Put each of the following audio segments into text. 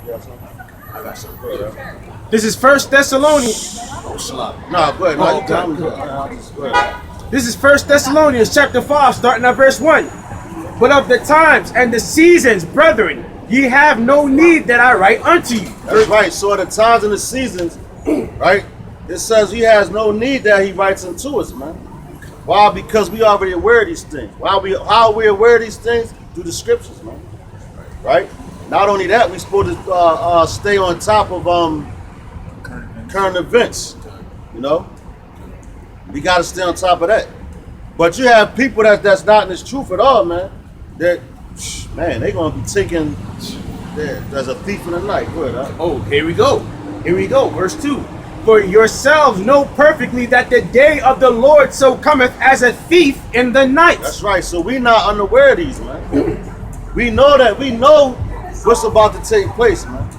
got something? I got some. Go ahead. This is First Thessalonians. Oh, slap. Nah, go ahead. No, you okay, go ahead. This is First Thessalonians chapter 5, starting at verse 1. But of the times and the seasons, brethren, ye have no need that I write unto you. That's right. So at the times and the seasons, right? It says he has no need that he writes unto us, man. Why? Because we already aware of these things. How are we aware of these things? Through the scriptures, man. Right? Not only that, we're supposed to stay on top of current events. You know? We got to stay on top of that. But you have people that's not in this truth at all, man. That, man, they're going to be taking, there's a thief in the night. Go ahead, huh? Oh, here we go. Here we go. Verse 2. For yourselves know perfectly that the day of the Lord so cometh as a thief in the night. That's right. So we're not unaware of these, man. We know what's about to take place, man.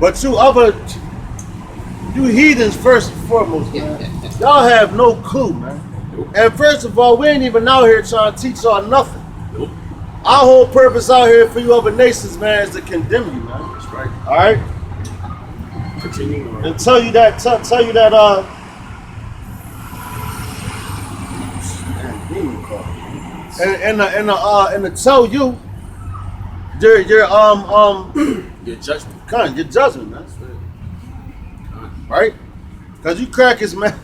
But you heathens first and foremost, man. Y'all have no clue, man. And first of all, we ain't even out here trying to teach y'all nothing. Our whole purpose out here for you other nations, man, is to condemn you, man. That's right. All right? Continue. And tell you that and to tell you Your judgment. your judgment, man. Right? Because you crackers, man.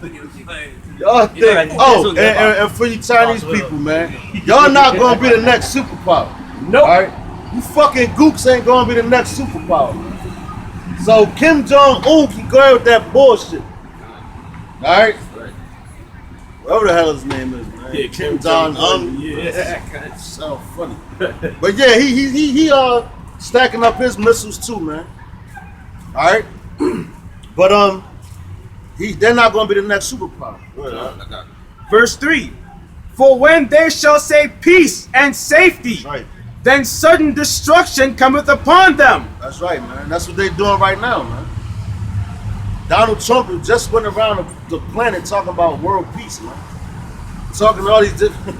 Y'all think, and for you Chinese people, man, y'all not gonna be the next superpower. Nope. All right? You fucking gooks ain't gonna be the next superpower, man. So Kim Jong-un can go ahead with that bullshit. All right? Whatever the hell his name is, man. Yeah, Kim Jong-un. Yeah. So funny. But yeah, he stacking up his missiles too, man. All right? But they're not gonna be the next superpower. Verse 3. For when they shall say peace and safety, That's right. then sudden destruction cometh upon them. That's right, man. That's what they're doing right now, man. Donald Trump just went around the planet talking about world peace, man. Talking all these different.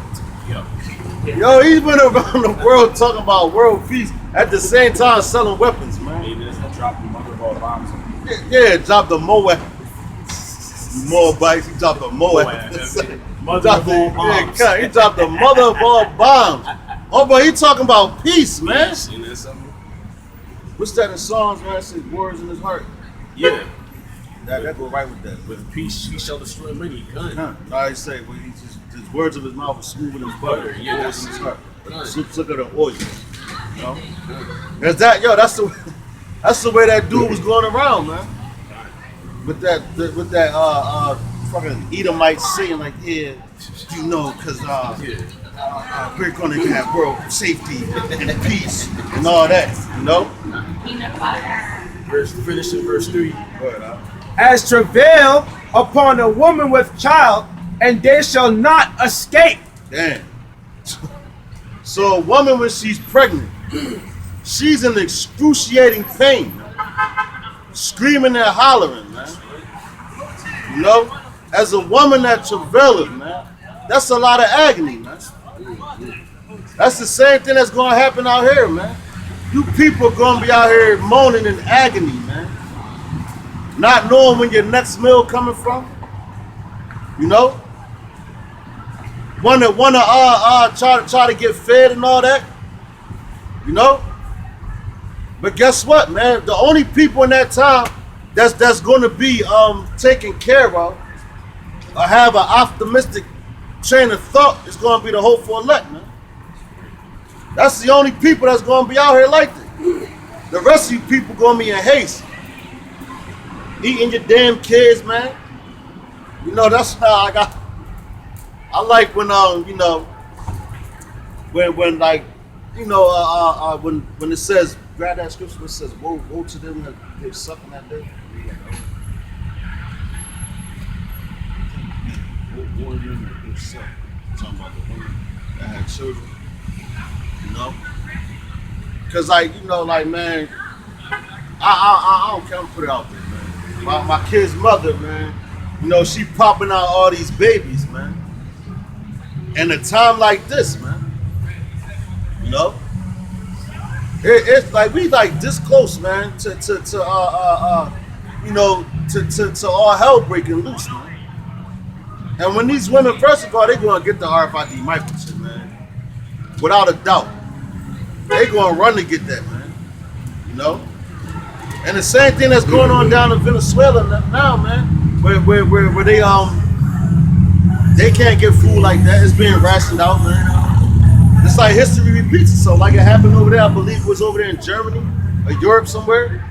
Yo, he went around the world talking about world peace at the same time selling weapons, man. He just dropped the motherboard bombs. Yeah, dropped the Moab. Moabites, he dropped the Moab. He dropped the mother of all bombs. Oh, but he talking about peace, man. What's that in Psalms, man? It says words in his heart. Yeah. That go right with that. With peace, he shall destroy many. Gun. I say, well, his words of his mouth are smoother than butter. Yeah, Words in his heart. Gun. Look at the oil. You know? That's that, yo. That's the way that dude was going around, man. With that fucking Edomite saying like, yeah, you know, cause we're gonna have world safety and peace and all that, you know. Finishing verse 3. As travail upon a woman with child, and they shall not escape. Damn. So a woman, when she's pregnant, she's in excruciating pain, man. Screaming and hollering, man. You know, as a woman that travaileth, man, that's a lot of agony, man. That's the same thing that's gonna happen out here, man. You people are gonna be out here moaning in agony, man. Not knowing when your next meal coming from. You know? Wanna try to get fed and all that. You know? But guess what, man? The only people in that time that's gonna be taken care of or have an optimistic train of thought is gonna be the hopeful elect, man. That's the only people that's gonna be out here like that. The rest of you people gonna be in haste. Eating your damn kids, man. You know, that's how I like when you know, when like, you know, when it says, grab that scripture, it says, woe to them that they're sucking that day. Woe to them that they're sucking. Talking about the women that had children. You know? Cause like, you know, like, man, I don't care, I'm put it out there, man. My kid's mother, man, you know, she popping out all these babies, man. And a time like this, man, you know, It's like we like this close, man, to all hell breaking loose, man. And when these women, first of all, they gonna get the RFID microchip, man, without a doubt. They gonna run to get that, man. You know. And the same thing that's going on down in Venezuela now, man, where they can't get food like that. It's being rationed out, man. It's like history repeats itself. Like it happened over there, I believe it was over there in Germany or Europe somewhere,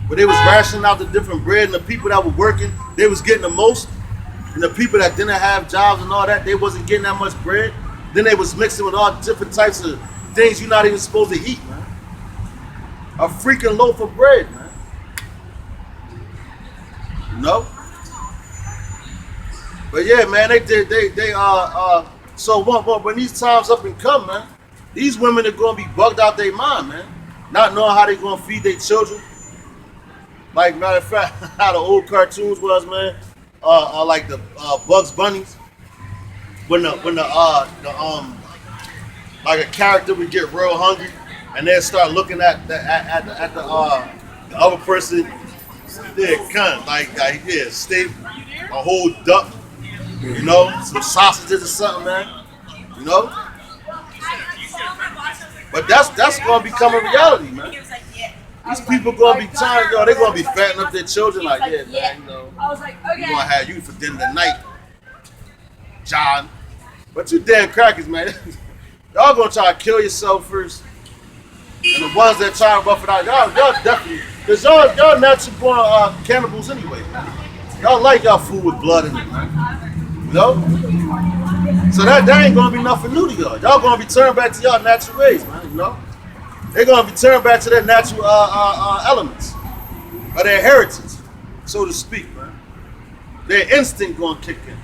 where they was rationing out the different bread, and the people that were working, they was getting the most, and the people that didn't have jobs and all that, they wasn't getting that much bread. Then they was mixing with all different types of things you're not even supposed to eat, man. A freaking loaf of bread, man. You know? But yeah, man, so when these times up and come, man, these women are gonna be bugged out their mind, man. Not knowing how they gonna feed their children. Like matter of fact, how the old cartoons was, man. Like the Bugs Bunnies. When like a character would get real hungry and they'd start looking at the other person. Yeah, steak, a whole duck, you know, some sausages or something, man, you know. But that's gonna become a reality, man. These people gonna be tired, yo. They gonna be fattening up their children, like, yeah, man, you know. I was like, okay. We gonna have you for dinner tonight, John. But you damn crackers, man. Y'all gonna try to kill yourself first. And the ones that try to rough it out, y'all definitely, because y'all natural born cannibals anyway, man. Y'all like y'all food with blood in it, man. You know? So that ain't gonna be nothing new to y'all. Y'all gonna be turned back to y'all natural ways, man, you know? They're gonna be turned back to their natural elements, or their heritage, so to speak, man. Their instinct gonna kick in.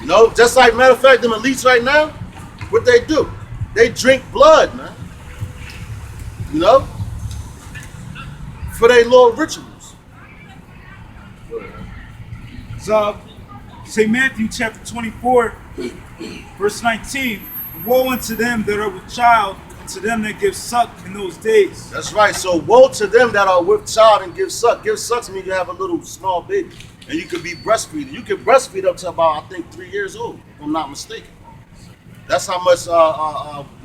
You know, just like matter of fact, them elites right now, what they do? They drink blood, man. You know? For their little rituals. So, St. Matthew chapter 24, verse 19. Woe unto them that are with child, and to them that give suck in those days. That's right. So woe to them that are with child and give suck. Give suck means you have a little small baby. And you could be breastfeeding. You can breastfeed up to about, I think, 3 years old, if I'm not mistaken. That's how much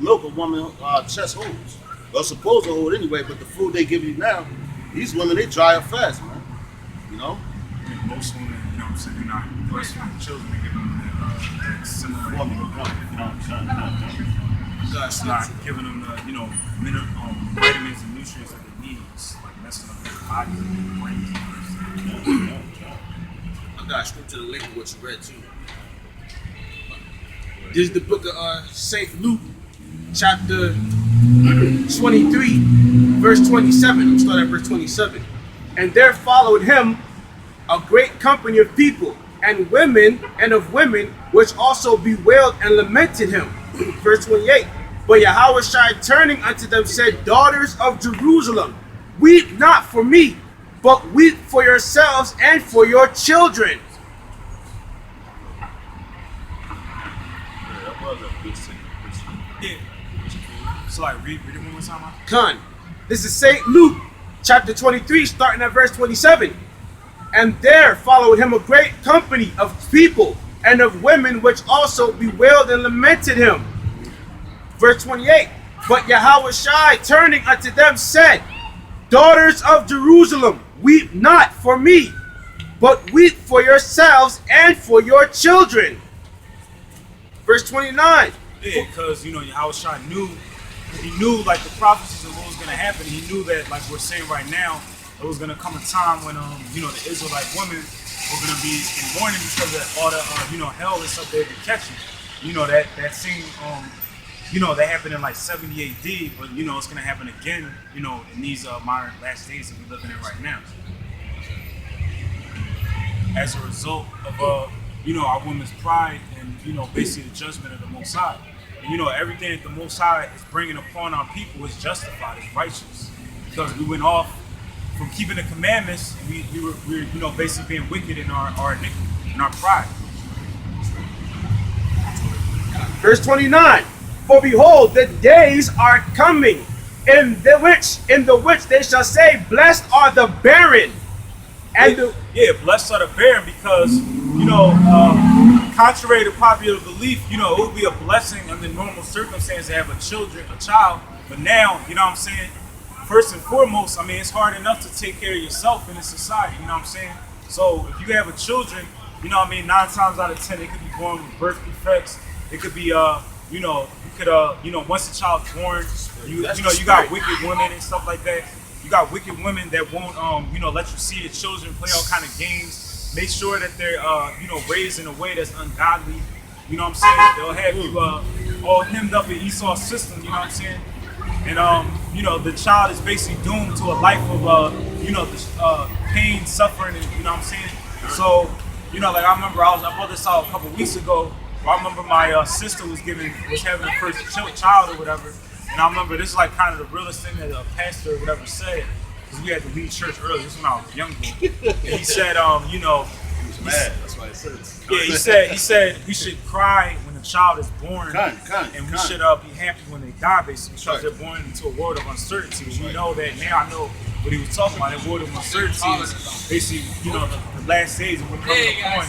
milk a woman chest holds. Well, supposed to hold anyway, but the food they give you now, these women, they dry up fast, man. You know? And most women, you know what I'm saying, they're not breastfeeding children, they give them that similar God's not giving them the, you know, vitamins and nutrients that they need. It's like messing up their body and their brains. I got straight to the link of what you read too. This is the book of St. Luke, chapter 23, verse 27. I'm starting at verse 27. And there followed him a great company of people and women and of women, which also bewailed and lamented him. Verse 28. But Yahushua turning unto them said, Daughters of Jerusalem, weep not for me, but weep for yourselves and for your children. Yeah. So like read it one more time. Con. This is St. Luke, chapter 23, starting at verse 27. And there followed him a great company of people and of women, which also bewailed and lamented him. Verse 28. But Yahushua turning unto them said, Daughters of Jerusalem, weep not for me, but weep for yourselves and for your children. Verse 29. Yeah, because you know Yahushua knew, he knew like the prophecies of what was gonna happen. He knew that, like we're saying right now, there was gonna come a time when you know, the Israelite women were gonna be in mourning because of all the you know, hell and stuff they were catching. You know, that scene you know, that happened in like 70 AD, but you know it's gonna happen again, you know, in these modern last days that we're living in right now. As a result of you know, our women's pride and, you know, basically the judgment of the Most High. And, you know, everything that the Most High is bringing upon our people is justified, is righteous. Because we went off from keeping the commandments, and we were, you know, basically being wicked in our iniquity, in our pride. Verse 29. For behold, the days are coming, in the which they shall say, Blessed are the barren, and the Yeah, blessed are the barren, because contrary to popular belief, it would be a blessing under normal circumstances to have a child. But now, you know what I'm saying? First and foremost, I mean, it's hard enough to take care of yourself in this society. You know what I'm saying? So if you have a children, you know what I mean, 9 times out of 10, they could be born with birth defects. It could be, once a child's born, you got wicked women and stuff like that. You got wicked women that won't, let you see your children play all kind of games. Make sure that they're, raised in a way that's ungodly. You know what I'm saying? They'll have you all hemmed up in Esau's system. You know what I'm saying? And the child is basically doomed to a life of, pain, suffering, and you know what I'm saying. So, I remember I brought this out a couple weeks ago. I remember my sister was having her first child or whatever, and I remember this is like kind of the realest thing that a pastor or whatever said, because we had to leave church early. This was when I was younger. And he said, He was mad. That's why he said it. yeah, he said we should cry when the child is born, and we should be happy when they die, basically, because they're born into a world of uncertainty. We know that now. I know what he was talking about. That world of uncertainty is basically, the last days, and we're coming to a point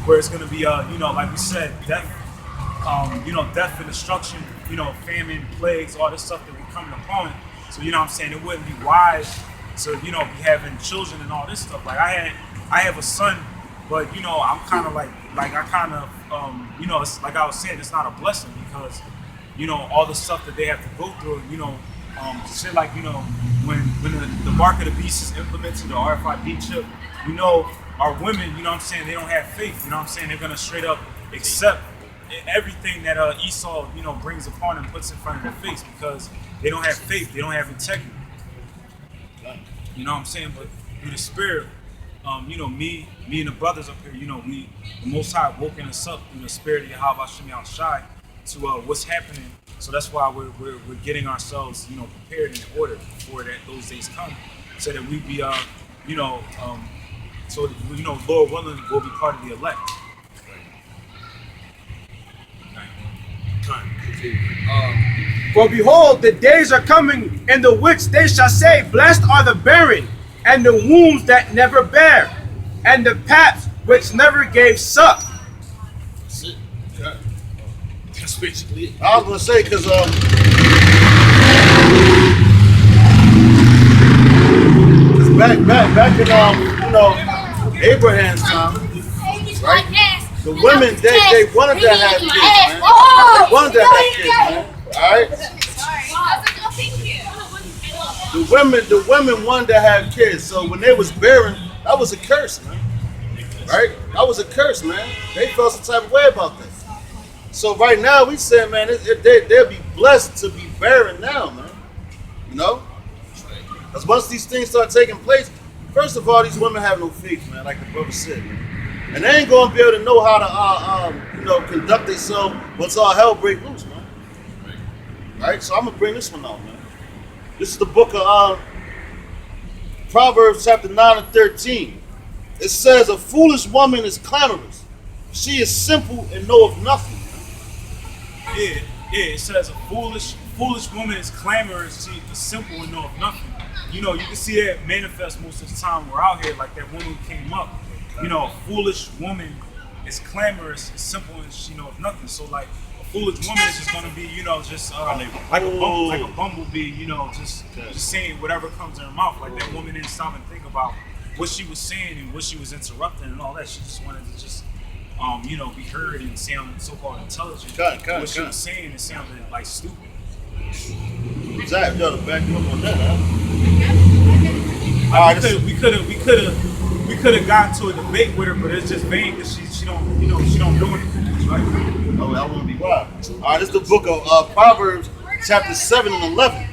where it's going to be, like we said, death, death and destruction, famine, plagues, all this stuff that we're coming upon. So, you know what I'm saying, it wouldn't be wise to, be having children and all this stuff. Like, I have a son, but, I'm kind of it's like I was saying, it's not a blessing because, all the stuff that they have to go through, shit like, when the mark of the beast is implemented, the RFID chip, our women, you know what I'm saying, they don't have faith, you know what I'm saying, they're gonna straight up accept everything that Esau, brings upon and puts in front of their face because they don't have faith, they don't have integrity. You know what I'm saying? But through the spirit, me and the brothers up here, the Most High woken us up through the spirit of Yahweh Shem Shai to what's happening. So that's why we're getting ourselves, prepared in order before those days come, so that we be, so Lord willing, we'll be part of the elect. For behold, the days are coming, in the which they shall say, Blessed are the barren, and the wombs that never bear, and the paps which never gave suck. That's it. Okay. That's basically it. I was gonna say because back in Abraham's time, right? The women they wanted to have kids, man. They wanted to have kids, man. All right. The women wanted to have kids, so when they was barren, that was a curse, man. Right? That was a curse, man. They felt some type of way about that. So right now we say, man, they'll be blessed to be barren now, man. Because once these things start taking place, first of all, these women have no faith, man, like the brother said, man. And they ain't gonna be able to know how to, conduct themselves once all hell break loose, man. Right? So I'm gonna bring this one out, man. This is the book of Proverbs chapter 9 and 13. It says, a foolish woman is clamorous. She is simple and knoweth nothing. Yeah, it says a foolish woman is clamorous, she is simple and knoweth nothing. You can see that manifest most of the time we're out here, like that woman who came up. A foolish woman is clamorous, is simple, and she knows nothing. So like a foolish woman is just gonna be, like a bumblebee, just saying whatever comes in her mouth. Like that woman didn't stop and think about what she was saying and what she was interrupting and all that. She just wanted to just be heard and sound so-called intelligent. What she was saying, it sounded like stupid. Exactly. You gotta back you up on that, huh? We could have gotten to a debate with her, but it's just vain because she don't do anything, right? Oh, I want to be wild. All right, this is the book of Proverbs, chapter 7 and 11.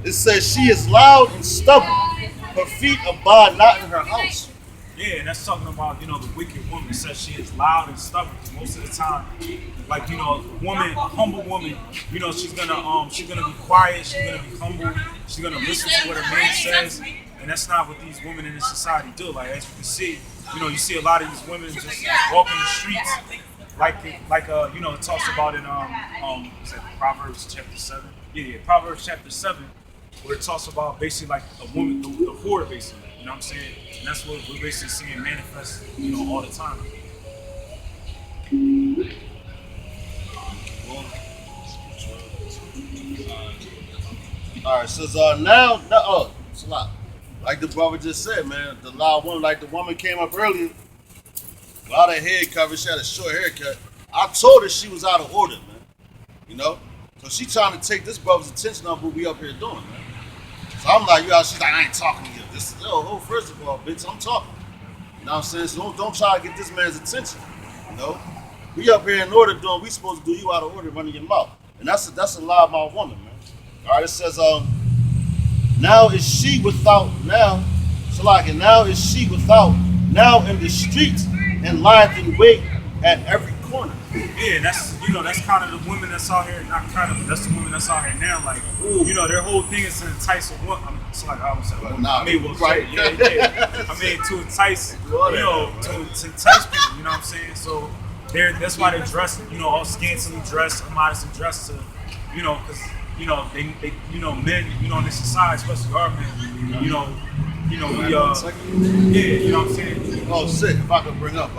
It says, she is loud and stubborn. Her feet abide not in her house. Yeah, and that's talking about, the wicked woman. It says she is loud and stubborn. Most of the time, like, a humble woman, she's gonna be quiet, she's gonna be humble, she's gonna listen to what her man says. And that's not what these women in this society do. Like, as you can see, you see a lot of these women just walking the streets, you know, it talks about in is it Proverbs chapter 7? Yeah, Proverbs chapter 7, where it talks about basically like a woman, the whore, basically. You know what I'm saying? And that's what we're basically seeing manifest, you know, all the time. All right, says now, it's a lot. Like the brother just said, man, the loud woman, like the woman came up earlier, a lot of head coverage, she had a short haircut. I told her she was out of order, man. You know? So she trying to take this brother's attention on what we up here doing, man. So I'm like, she's like, I ain't talking to you. This is, first of all, bitch, I'm talking. You know what I'm saying? So don't try to get this man's attention. You know? We up here in order doing, we supposed to do you out of order running your mouth. And that's a lie about woman, man. All right, it says, now is she without, now is she without, now in the streets and lieth in wait at every corner. Yeah, that's that's kind of the women that's out here. Not kind of, but that's the women that's out here now. Like, you know, their whole thing is to entice a woman. It's like I was saying, right? Yeah. I mean, to entice, to entice people. You know what I'm saying? So that's why they dress, all scantily dressed, immodestly dressed to, because they men, in this society, especially our men, we yeah, you know what I'm saying? Oh, shit, if I could bring up,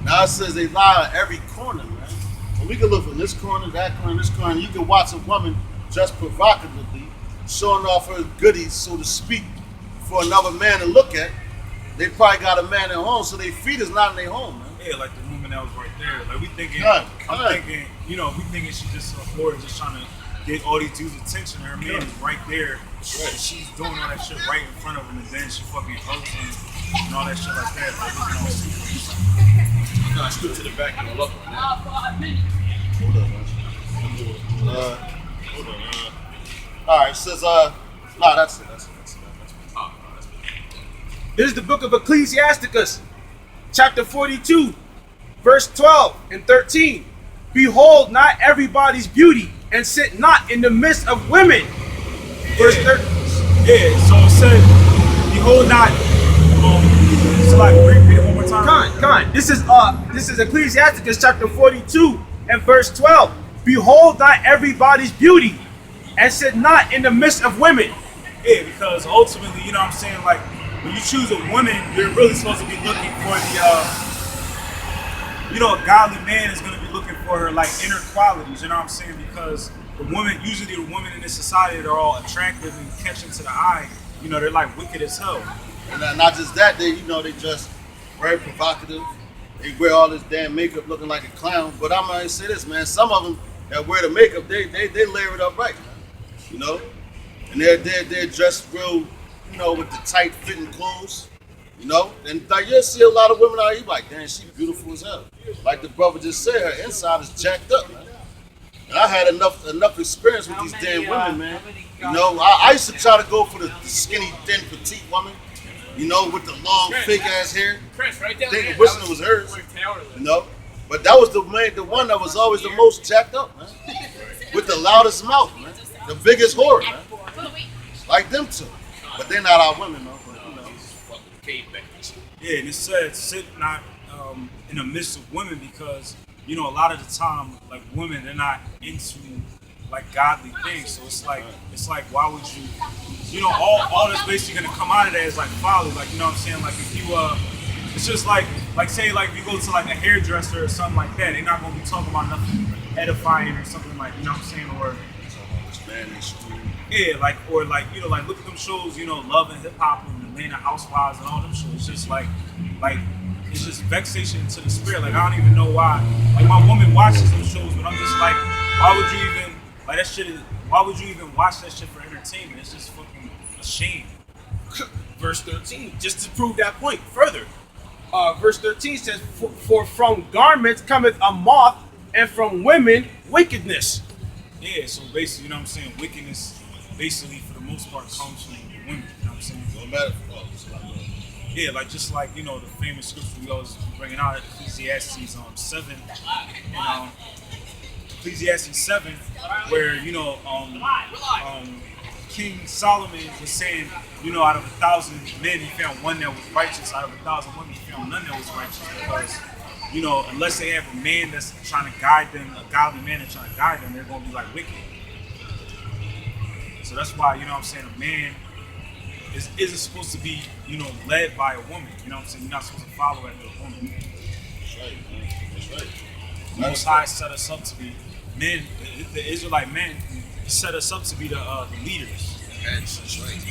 now it says they lie at every corner, man. So we can look from this corner, that corner, this corner. You can watch a woman dressed provocatively, showing off her goodies, so to speak, for another man to look at. They probably got a man at home, so their feet is not in their home, man. Yeah, like the woman that was right there. Like we thinking, thinking, we thinking she's just a whore, just trying to get all these dudes' attention. Her man is right there. Right. She's doing all that shit right in front of him, and then she fucking hugs him and all that shit like that. Like, No, I stood to the back and look. Hold up, man. All right, it says, that's it. This is the book of Ecclesiasticus, chapter 42, verse 12 and 13. Behold not everybody's beauty, and sit not in the midst of women. Verse 13. Yeah, so it said, behold not, so like, read it one more time. Con. This is Ecclesiasticus chapter 42 and verse 12. Behold not everybody's beauty, and sit not in the midst of women. Yeah, because ultimately, you know what I'm saying, like, when you choose a woman, you're really supposed to be looking for a godly man is going to be looking for her, like, inner qualities, you know what I'm saying? Because usually the women in this society, they're all attractive and catching to the eye, they're like wicked as hell. And not just that, they just very provocative. They wear all this damn makeup looking like a clown. But I'm going to say this, man, some of them that wear the makeup, they layer it up right, man. And they're dressed real, with the tight fitting clothes, and like you see a lot of women out here like, damn, she beautiful as hell. Like the brother just said, her inside is jacked up, man. And I had enough experience with these damn women, man. I used to try to go for the skinny, thin, petite woman, with the long, fake ass hair. Thinking wishing it was hers, But that was the one that was always the most jacked up, man. With the loudest mouth, man. The biggest whore, man. Like them two. But they're not our women, though. Yeah, and it said sit not in the midst of women because, a lot of the time, like women, they're not into like godly things. So it's like why would you, all that's basically gonna come out of that is like folly. Like, you know what I'm saying? Like if you it's just like say like if you go to like a hairdresser or something like that, they're not gonna be talking about nothing edifying or something like, you know what I'm saying, or yeah, like like look at them shows, Love and Hip Hop and Atlanta Housewives and all them shows. It's just like it's just vexation to the spirit. Like I don't even know why. Like my woman watches them shows, but I'm just like, why would you even like that shit? Why would you even watch that shit for entertainment? It's just fucking a shame. Verse 13, just to prove that point further. Verse 13 says, for from garments cometh a moth, and from women wickedness. Yeah, so basically, you know what I'm saying, wickedness basically for the most part comes from the women, you know what I'm saying? No matter yeah, like just like, the famous scripture we always bringing out at Ecclesiastes 7, Ecclesiastes 7, where, King Solomon was saying, out of 1,000 men he found one that was righteous, out of 1,000 women he found none that was righteous, because you know, unless they have a man that's trying to guide them, a godly man that's trying to guide them, they're gonna be like wicked. So that's why, you know what I'm saying, a man isn't supposed to be, you know, led by a woman. You know what I'm saying? You're not supposed to follow after a woman. That's right, man. That's right. Most High set us up to be men, the Israelite men set us up to be the leaders. That's right.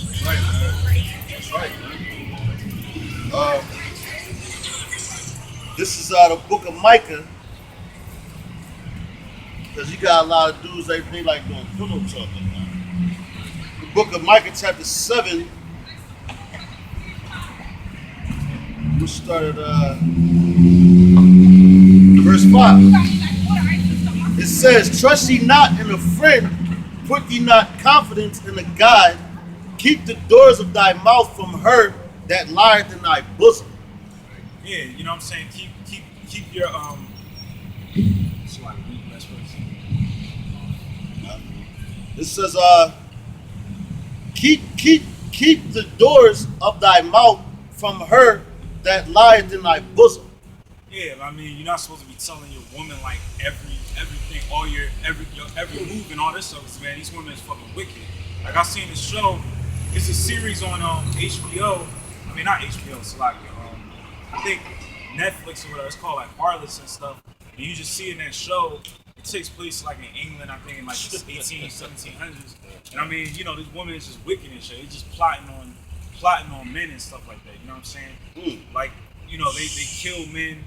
That's right, man. That's right, man. This is the book of Micah. Because you got a lot of dudes they like doing pillow talking, man. The book of Micah, chapter 7. We started verse 5. It says, trust ye not in a friend, put ye not confidence in a guide. Keep the doors of thy mouth from her that lieth in thy bosom. Yeah, you know what I'm saying? Keep your It says, keep the doors of thy mouth from her that lieth in thy bosom. Yeah, I mean, you're not supposed to be telling your woman like everything, all your every move and all this stuff. Man, these women is fucking wicked. Like I seen this show. It's a series on HBO. I mean, not HBO. It's like I think Netflix or whatever. It's called like Harlots and stuff. And you just see in that show. It takes place like in England, I think in like the 1700s. And I mean, you know, this woman is just wicked and shit. It's just plotting on men and stuff like that. You know what I'm saying? Like, you know, they kill men.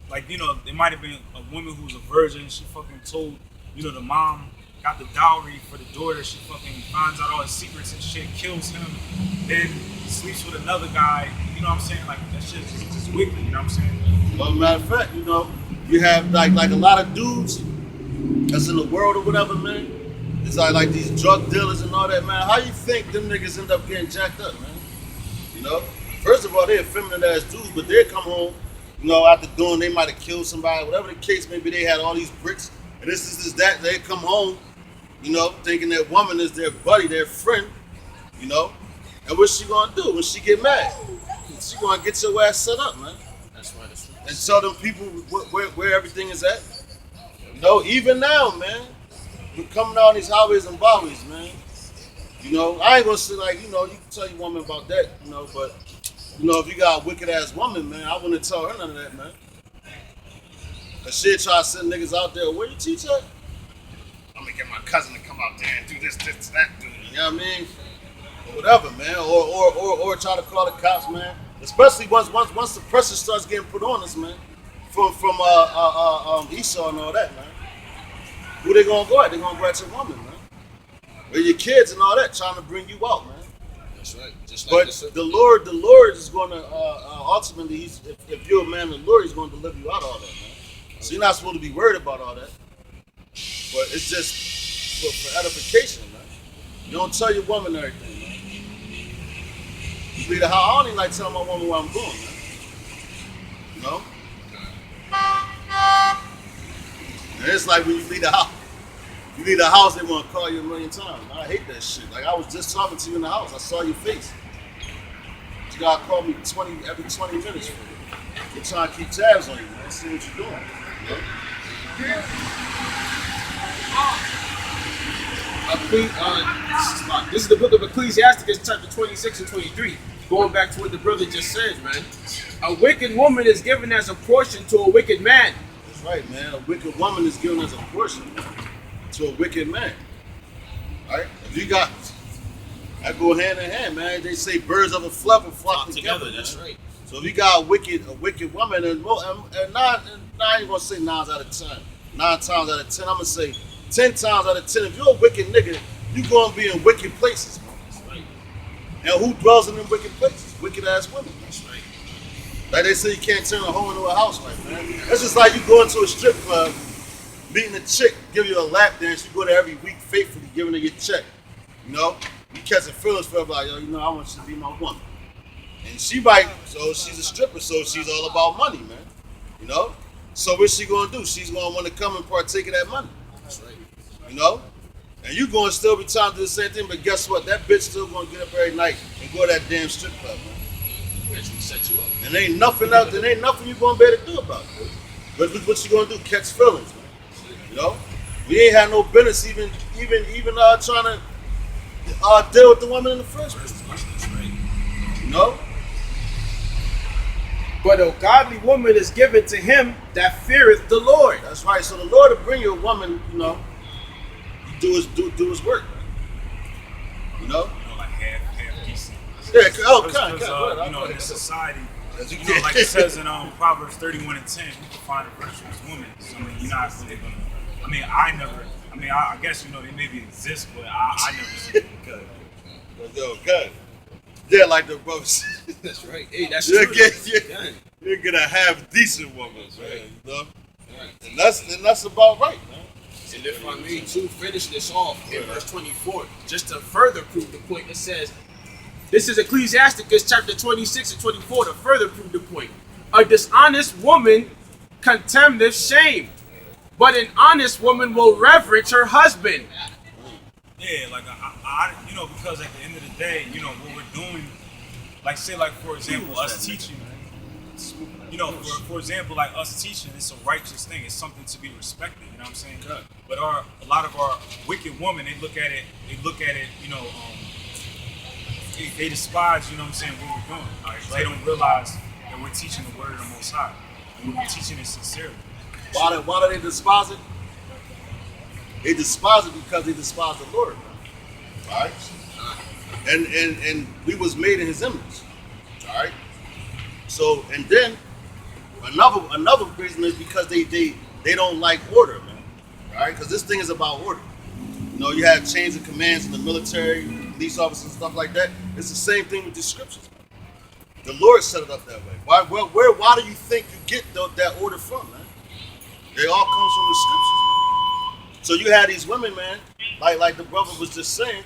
Like, you know, it might have been a woman who was a virgin. She fucking told, you know, the mom got the dowry for the daughter. She fucking finds out all his secrets and shit, kills him, then sleeps with another guy. You know what I'm saying? Like, that shit is just wicked. You know what I'm saying? Well, matter of fact, you know, you have like a lot of dudes that's in the world or whatever, man. It's like these drug dealers and all that, man. How you think them niggas end up getting jacked up, man? You know? First of all, they're feminine ass dudes, but they come home, you know, after doing, they might have killed somebody, whatever the case, maybe they had all these bricks, and this, that. They come home, you know, thinking that woman is their buddy, their friend, you know? And what's she gonna do when she get mad? She gonna get your ass set up, man. That's right. And tell them people where everything is at. You know, even now, man, we're coming out on these highways and byways, man. You know, I ain't gonna say like, you know, you can tell your woman about that, you know, but, you know, if you got a wicked ass woman, man, I wouldn't tell her none of that, man. Cause she'll try to send niggas out there, where you teach at? I'm gonna get my cousin to come out there and do this, that, dude. You know what I mean? Or whatever, man. Or try to call the cops, man. Especially once the pressure starts getting put on us, man. From Esau and all that, man. Who they gonna go at? They gonna go at your woman, man. Or your kids and all that, trying to bring you out, man. That's right. Just like but the Lord is gonna ultimately, if you're a man of the Lord, He's gonna deliver you out of all that, man. So you're not supposed to be worried about all that. But it's just for edification, man. You don't tell your woman everything, man. You leave the house. I don't even like telling my woman where I'm going, man. You know? And it's like when you leave the house. You leave the house, they want to call you a million times. I hate that shit. Like I was just talking to you in the house. I saw your face. You gotta call me every 20 minutes. They're trying to keep tabs on you, man. See what you're doing. You know? This is the book of Ecclesiasticus, chapter 26 and 23. Going back to what the brother just said, man. A wicked woman is given as a portion to a wicked man. That's right, man. A wicked woman is given as a portion to a wicked man. Right? If you got, that go hand in hand, man. They say birds of a feather flock together. That's right. So if you got a wicked woman, and I ain't gonna say 9 out of 10. 9 times out of 10, I'm gonna say 10 times out of 10. If you're a wicked nigga, you gonna be in wicked places, man. That's right. And who dwells in them wicked places? Wicked ass women. That's right. Like they say, you can't turn a hoe into a housewife, man. That's just like you go into a strip club, meeting a chick, give you a lap dance. You go there every week faithfully, giving her your check. You know, you catching feelings for her, like, yo, you know, I want you to be my woman. And she might, so she's a stripper, so she's all about money, man. You know? So what's she gonna do? She's gonna want to come and partake of that money. That's right. You know? And you gonna still be trying to do the same thing, but guess what? That bitch still gonna get up every night and go to that damn strip club, man. That's what set you up. And ain't nothing else. There ain't nothing you gonna be able to do about it. But what you gonna do? Catch feelings, man. You know, we ain't had no business even trying to deal with the woman in the first place. That's right. You know. But a godly woman is given to him that feareth the Lord. That's right. So the Lord will bring you a woman. You know, do his work. You know. Like half decent. Yeah. Oh, Because you know, in this society, you know, like it says in Proverbs 31:10, you can find a virtuous woman. So I mean, you're not really gonna. I mean, I guess you know they maybe exist, but I never seen them because. Okay. Yeah, like the brothers. That's right. Hey, that's You're true. gonna have decent women, man. You know, Right. and that's about right, man. And if I may to finish this off in verse 24, just to further prove the point, it says, this is Ecclesiasticus chapter 26 and 24 to further prove the point. A dishonest woman contemneth shame, but an honest woman will reverence her husband. Yeah, like I you know, because at the end of the day, you know what we're doing. Like say, like for example, us teaching. You know, for example, like us teaching, it's a righteous thing. It's something to be respected. You know what I'm saying? Good. But a lot of our wicked women, they look at it. You know, they despise. You know what I'm saying? What we're doing. Right? They don't realize that we're teaching the word of the Most High. And we're teaching it sincerely. Why do they despise it? They despise it because they despise the Lord. All right. And we was made in His image. All right. So and then another reason is because they don't like order, man. All right. Because this thing is about order. You know, you have chains of commands in the military, police officers, and stuff like that. It's the same thing with the scriptures, man. The Lord set it up that way. Why do you think you get that order from, man? They all comes from the scriptures, man. So you had these women, man, like the brother was just saying.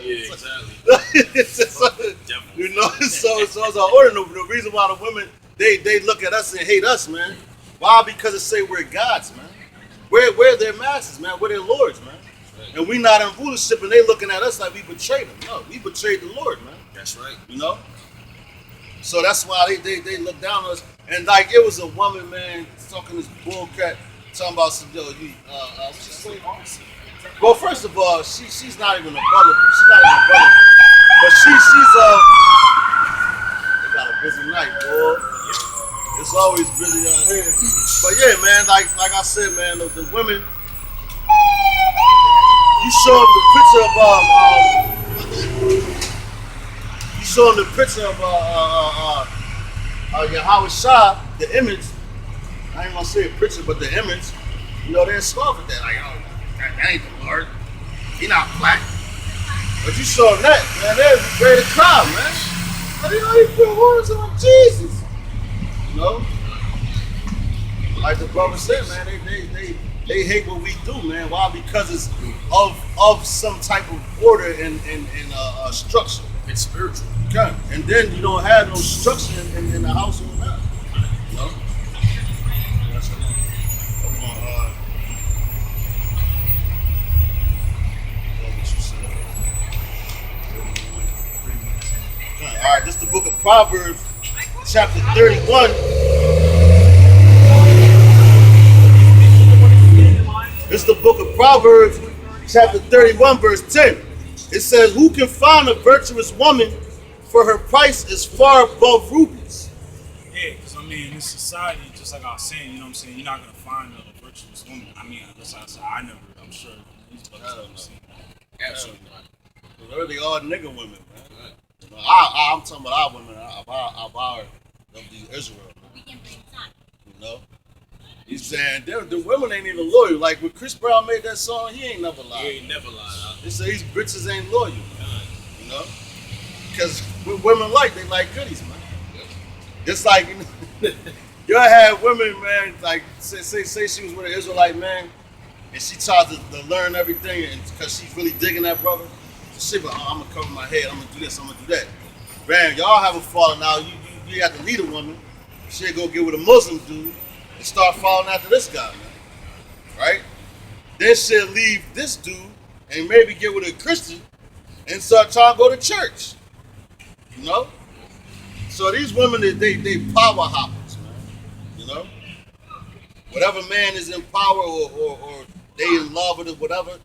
Yeah, exactly. You know, so it's our order. The reason why the women they look at us and hate us, man. Why? Because it say we're gods, man. We're their masters, man. We're their lords, man. And we not in rulership, and they looking at us like we betrayed them. No, we betrayed the Lord, man. That's right. You know. So that's why they look down on us. And like it was a woman, man, talking this bullcrap, talking about some what's she say? Well, first of all, she's not even a brother. She's not even a brother. But she's they got a busy night, boy. It's always busy out here. But yeah, man, like I said, man, the women. You show them the picture of Yahweh Shah, the image. I ain't gonna say a picture, but the image. You know, they're scoff at that. Like, oh, that ain't the Lord. He not black. But you show them that, man, they're ready to cry, man. But you put words on Jesus. You know? Like the brother said, man, they hate what we do, man. Why? Because it's of some type of order and structure. It's spiritual. Okay. And then you don't have no structure in the household now. You know? That's all right, this is the book of Proverbs, chapter 31. This is the book of Proverbs, chapter 31, verse 10. It says, who can find a virtuous woman, for her price is far above rubies? Yeah, because I mean, in this society, just like I was saying, you know what I'm saying, you're not going to find a virtuous woman. I mean, I never, I'm sure. Absolutely not. They're really all nigga women, man. I'm talking about our women, of the Israel. You know? He's saying the women ain't even loyal. Like when Chris Brown made that song, he ain't never lied. He ain't never lied. Huh? They say these bitches ain't loyal. You know? Because women they like goodies, man. Yep. It's like, you know, you have women, man, like say she was with an Israelite man, and she tried to learn everything, and because she's really digging that brother, she said, I'm gonna cover my head, I'm gonna do this, I'm gonna do that. Man, y'all have a falling out. You have to lead a woman. She'll go get with a Muslim dude and start following after this guy, man. Right? Then she'll leave this dude and maybe get with a Christian and start trying to go to church. You know? So these women, they power hoppers, man. You know? Whatever man is in power or they in love with it, whatever.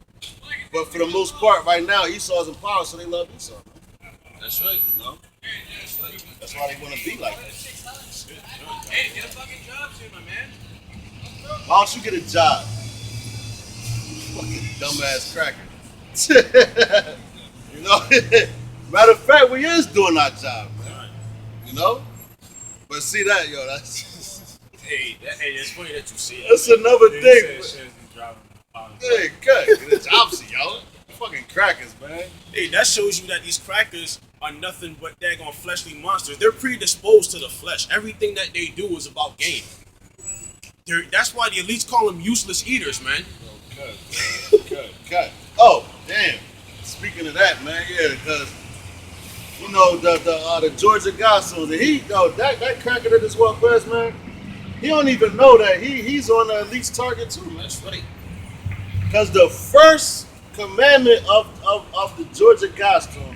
But for the most part, right now, Esau's in power, so they love Esau, man. That's right. You know? That's why they want to be like that. Hey, get a fucking job soon, my man. Why don't you get a job? Fucking dumbass cracker. You know? Matter of fact, we is doing our job, man. You know? But see that, yo, that's Hey, it's funny that you say that's that. another They thing. said shit is driving. Hey, cut. Get a job, see, yo. Fucking crackers, man. Hey, that shows you that these crackers are nothing but daggone fleshly monsters. They're predisposed to the flesh. Everything that they do is about gain. That's why the elites call them useless eaters, man. Cut. Oh, damn. Speaking of that, man, yeah, because you know the Georgia Gospels, and that cracker that just walked past, man, he don't even know that he's on the elite's target too, man. That's right. Because the first commandment of the Georgia Gospels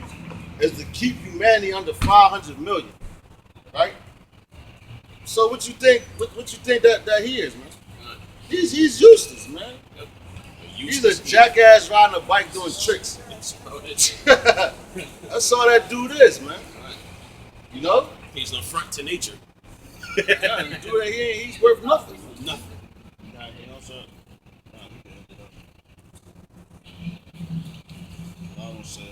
is to keep humanity under 500 million, right? So what you think? What you think that he is, man? He's useless, man. He's a jackass riding a bike doing tricks. That's about it. That's all that dude is, man. You know? He's an affront to nature. Yeah, you do that, he's worth nothing. Nothing. Anything else, sir? Nah, we can end it up. I don't say,